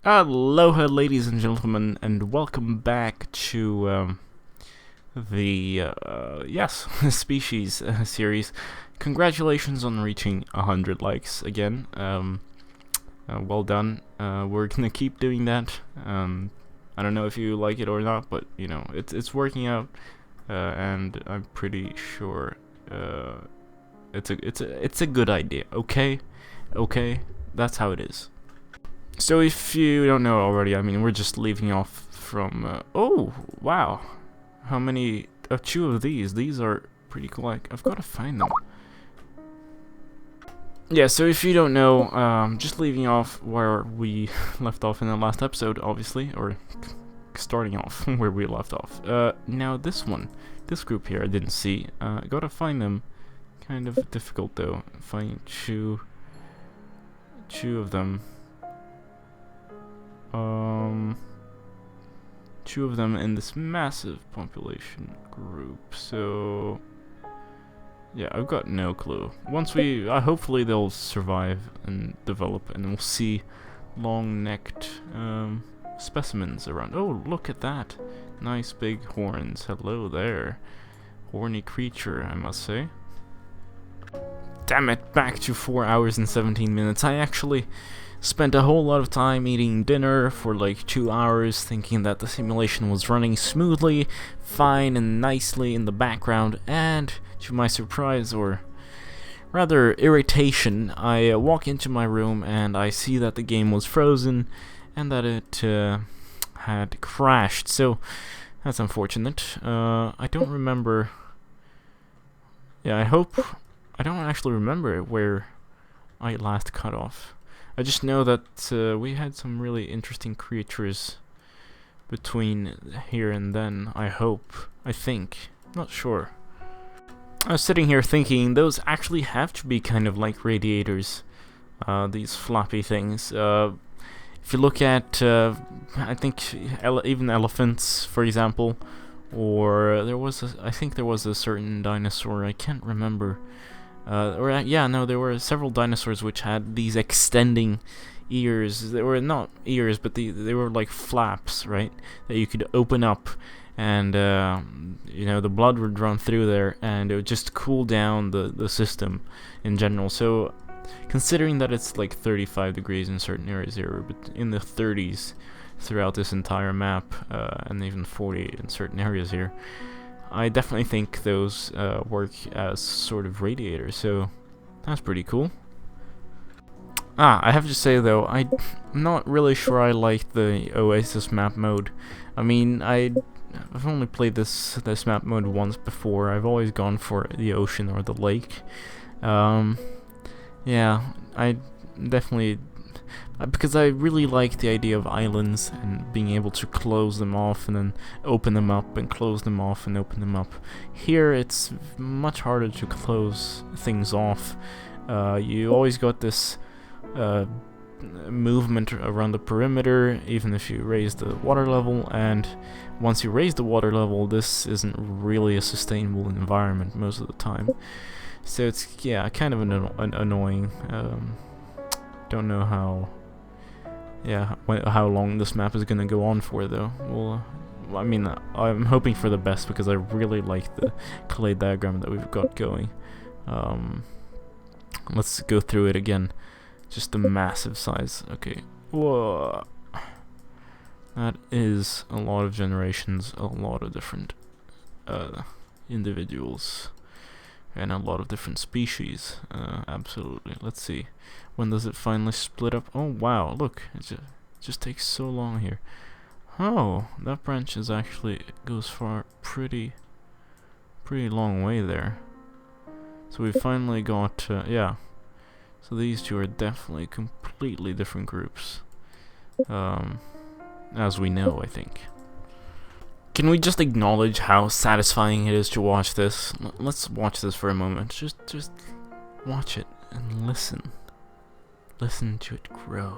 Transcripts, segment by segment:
Aloha, ladies and gentlemen, and welcome back to the Species series. Congratulations on reaching 100 likes again. Well done. We're gonna keep doing that. I don't know if you like it or not, but you know it's working out, and I'm pretty sure it's a good idea. Okay, that's how it is. So if you don't know already, I mean, we're just leaving off from, oh, wow. How many, two of these? These are pretty cool. I've got to find them. Yeah, so if you don't know, just leaving off where we left off in the last episode, obviously, or starting off where we left off. Now this group here I didn't see. Gotta find them. Kind of difficult though, finding two of them. Two of them in this massive population group, so yeah, I've got no clue. Once we, hopefully they'll survive and develop, and we'll see long-necked specimens around. Oh, look at that! Nice big horns. Hello there, horny creature, I must say. Damn it! Back to 4 hours and 17 minutes. I actually spent a whole lot of time eating dinner for like 2 hours, thinking that the simulation was running smoothly, fine and nicely in the background, and to my surprise, or rather irritation, I walk into my room and I see that the game was frozen and that it had crashed. So that's unfortunate. I don't remember. Yeah, I don't actually remember where I last cut off. I just know that we had some really interesting creatures between here and then, I think, not sure. I was sitting here thinking, those actually have to be kind of like radiators, these floppy things. If you look at, I think, even elephants, for example, or I think there was a certain dinosaur, I can't remember. There were several dinosaurs which had these extending ears. They were not ears, but they were like flaps, right? That you could open up, and the blood would run through there, and it would just cool down the system in general. So, considering that it's like 35 degrees in certain areas here, but in the 30s throughout this entire map, and even 40 in certain areas here, I definitely think those work as sort of radiators, so that's pretty cool. I have to say though, I'm not really sure I like the Oasis map mode. I mean, I've only played this map mode once before. I've always gone for the ocean or the lake. Yeah, I definitely, because I really like the idea of islands and being able to close them off and then open them up and close them off and open them up. Here it's much harder to close things off. You always got this movement around the perimeter, even if you raise the water level, and once you raise the water level, this isn't really a sustainable environment most of the time. So it's, yeah, kind of annoying. Don't know how long this map is gonna go on for though. Well, I mean, I'm hoping for the best because I really like the clay diagram that we've got going. Let's go through it again. Just the massive size. Okay. Whoa. That is a lot of generations, a lot of different individuals, and a lot of different species. Absolutely. Let's see. When does it finally split up? Oh wow, look, it just takes so long here. Oh, that branch is actually goes far pretty long way there. So we finally got yeah. So these two are definitely completely different groups. As we know, I think. Can we just acknowledge how satisfying it is to watch this? Let's watch this for a moment. Just watch it and listen. Listen to it grow.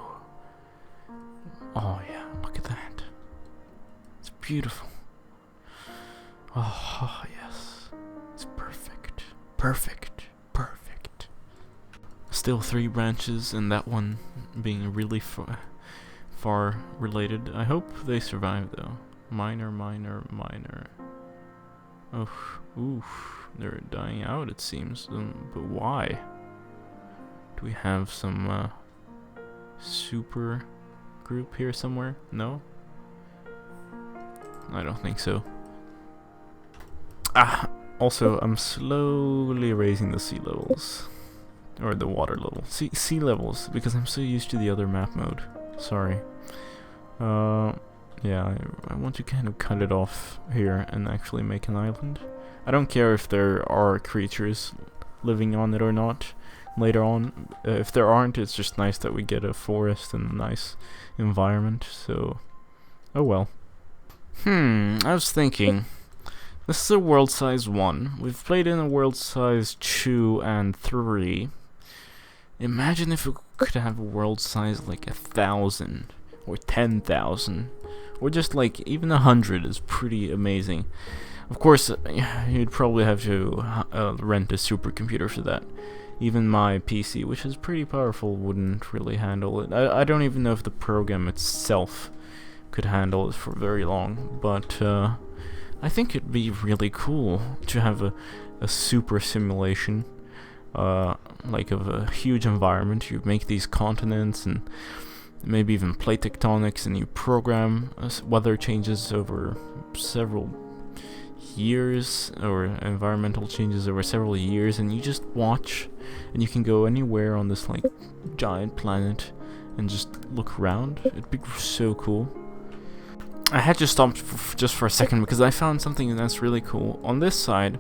Oh yeah, look at that. It's beautiful. Oh yes. It's perfect. Perfect. Still 3 branches, and that one being really far related. I hope they survive though. Minor. Oh, oof, they're dying out it seems. But why? Do we have some super group here somewhere? No? I don't think so. Also, I'm slowly raising the sea levels. Or the water level. Sea levels, because I'm so used to the other map mode. Sorry. Yeah, I want to kind of cut it off here and actually make an island. I don't care if there are creatures living on it or not later on. If there aren't, it's just nice that we get a forest and a nice environment, so... Oh well. I was thinking... This is a world size 1. We've played in a world size 2 and 3. Imagine if we could have a world size like 1,000 or 10,000 or just like even 100 is pretty amazing. Of course, you'd probably have to rent a supercomputer for that. Even my PC, which is pretty powerful, wouldn't really handle it. I don't even know if the program itself could handle it for very long, but I think it'd be really cool to have a super simulation. Like of a huge environment. You make these continents and maybe even plate tectonics, and you program weather changes over several years, or environmental changes over several years, and you just watch, and you can go anywhere on this like giant planet and just look around. It'd be so cool. I had to stop just for a second because I found something that's really cool. On this side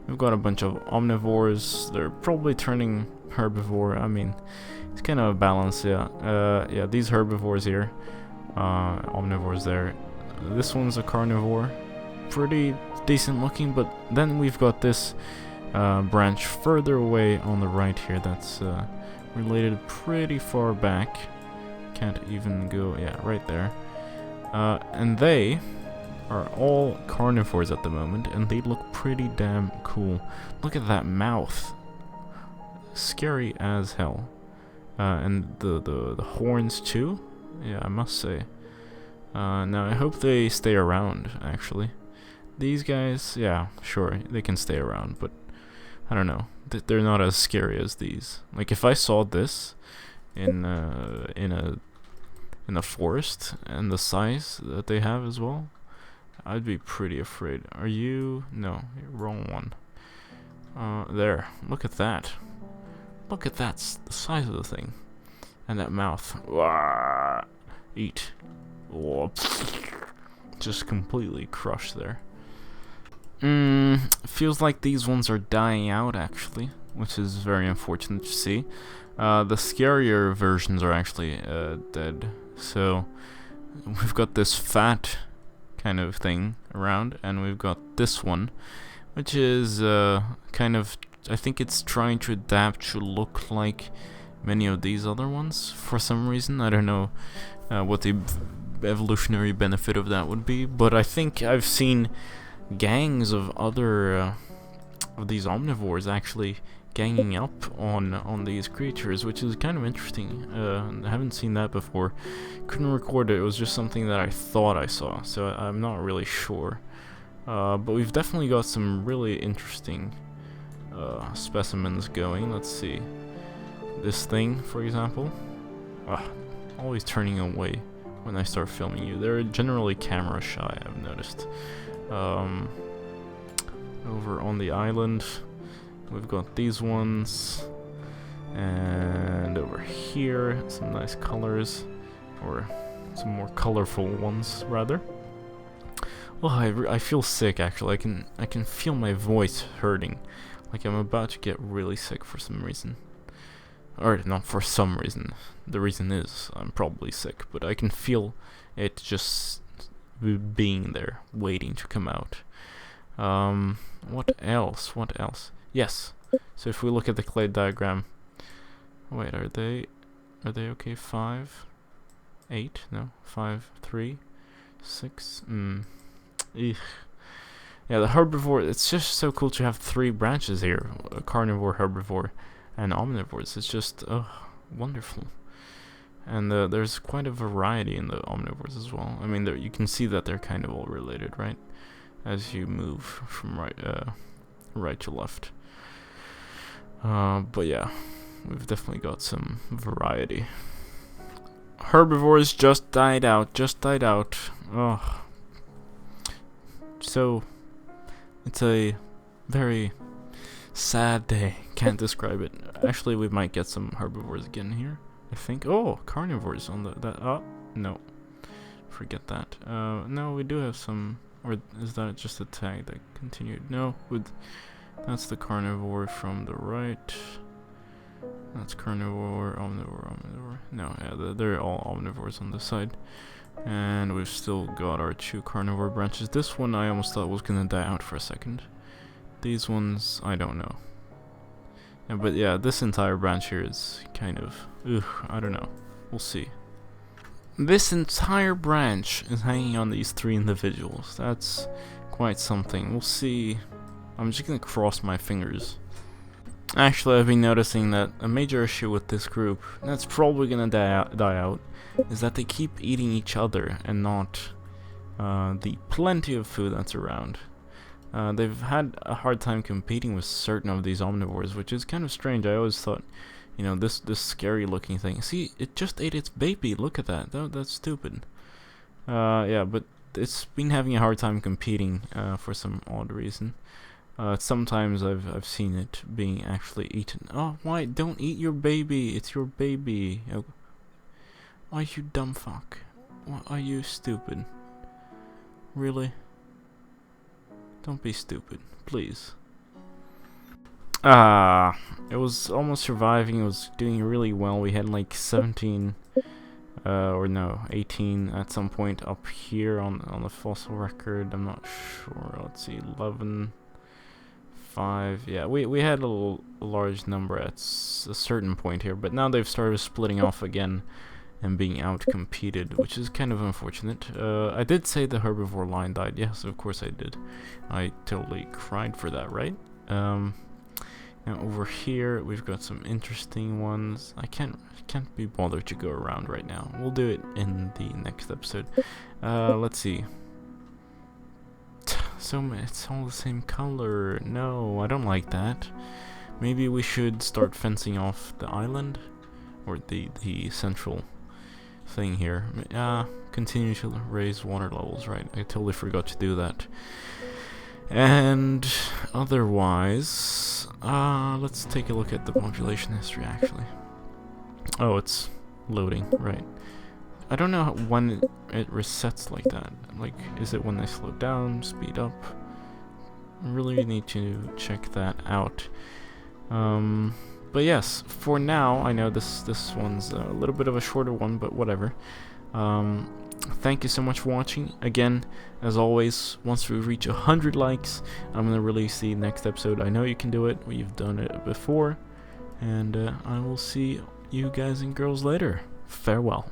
we've got a bunch of omnivores. They're probably turning herbivore. I mean, it's kind of a balance, yeah. Yeah, these herbivores here, omnivores there. This one's a carnivore, pretty decent looking. But then we've got this branch further away on the right here that's related pretty far back. Can't even go, yeah, right there. And they are all carnivores at the moment, and they look pretty damn cool. Look at that mouth. Scary as hell. And the horns too? Yeah, I must say. Now I hope they stay around, actually. These guys, yeah, sure, they can stay around, but I don't know. They're not as scary as these. Like, if I saw this in a forest, and the size that they have as well, I'd be pretty afraid. Are you? No, wrong one. There. Look at that. Look at that. The size of the thing. And that mouth. Wah! Eat. Oh, just completely crushed there. Feels like these ones are dying out, actually, which is very unfortunate to see. The scarier versions are actually dead. So we've got this fat kind of thing around, and we've got this one, which is kind of, I think it's trying to adapt to look like many of these other ones for some reason. I don't know what the evolutionary benefit of that would be, but I think I've seen gangs of other of these omnivores actually ganging up on these creatures, which is kind of interesting. I haven't seen that before. Couldn't record it. It was just something that I thought I saw, so I'm not really sure. But we've definitely got some really interesting specimens going. Let's see. This thing, for example. Always turning away when I start filming you. They're generally camera shy, I've noticed. Over on the island, we've got these ones, and over here some nice colors, or some more colorful ones rather. Oh, I feel sick actually. I can feel my voice hurting, like I'm about to get really sick for some reason. Or not for some reason. The reason is I'm probably sick, but I can feel it just being there, waiting to come out. What else? What else? Yes. So if we look at the clay diagram, wait, are they okay? 5, 8, no, 5, 3, 6. Eek. Yeah, the herbivore. It's just so cool to have 3 branches here: a carnivore, herbivore, and omnivores. It's just wonderful. And there's quite a variety in the omnivores as well. I mean, you can see that they're kind of all related, right? As you move from right to left. But yeah, we've definitely got some variety. Herbivores just died out. Oh. So, it's a very sad day. Can't describe it. Actually, we might get some herbivores again here, I think. Oh, carnivores on oh, no. Forget that. No, we do have some. Or is that just a tag that continued? No, that's the carnivore from the right. That's carnivore, omnivore. No, yeah, they're all omnivores on this side. And we've still got our 2 carnivore branches. This one I almost thought was gonna die out for a second. These ones, I don't know. Yeah, but yeah, this entire branch here is kind of, I don't know. We'll see. This entire branch is hanging on these 3 individuals. That's quite something. We'll see. I'm just gonna cross my fingers. Actually, I've been noticing that a major issue with this group, that's probably gonna die out, is that they keep eating each other and not the plenty of food that's around. They've had a hard time competing with certain of these omnivores, which is kind of strange. I always thought, you know, this scary looking thing. See, it just ate its baby. Look at that. That's stupid. Yeah, but it's been having a hard time competing for some odd reason. Sometimes I've seen it being actually eaten. Oh, why? Don't eat your baby. It's your baby. Oh. Why, you dumb fuck? Why are you stupid? Really? Don't be stupid, please. It was almost surviving. It was doing really well. We had like 17, or no, 18 at some point up here on the fossil record. I'm not sure. Let's see, 11, 5. Yeah, we had a large number at a certain point here, but now they've started splitting off again and being out-competed, which is kind of unfortunate. I did say the herbivore line died. Yes, of course I did. I totally cried for that, right? Now over here we've got some interesting ones. I can't be bothered to go around right now. We'll do it in the next episode. Let's see. So it's all the same color. No, I don't like that. Maybe we should start fencing off the island, or the central thing here. Continue to raise water levels, right? I totally forgot to do that. And otherwise, let's take a look at the population history, actually. Oh, it's loading, right. I don't know when it resets like that. Like, is it when they slow down, speed up? I really need to check that out. But yes, for now, I know this one's a little bit of a shorter one, but whatever. Thank you so much for watching. Again, as always, once we reach 100 likes, I'm going to release the next episode. I know you can do it. We've done it before. And I will see you guys and girls later. Farewell.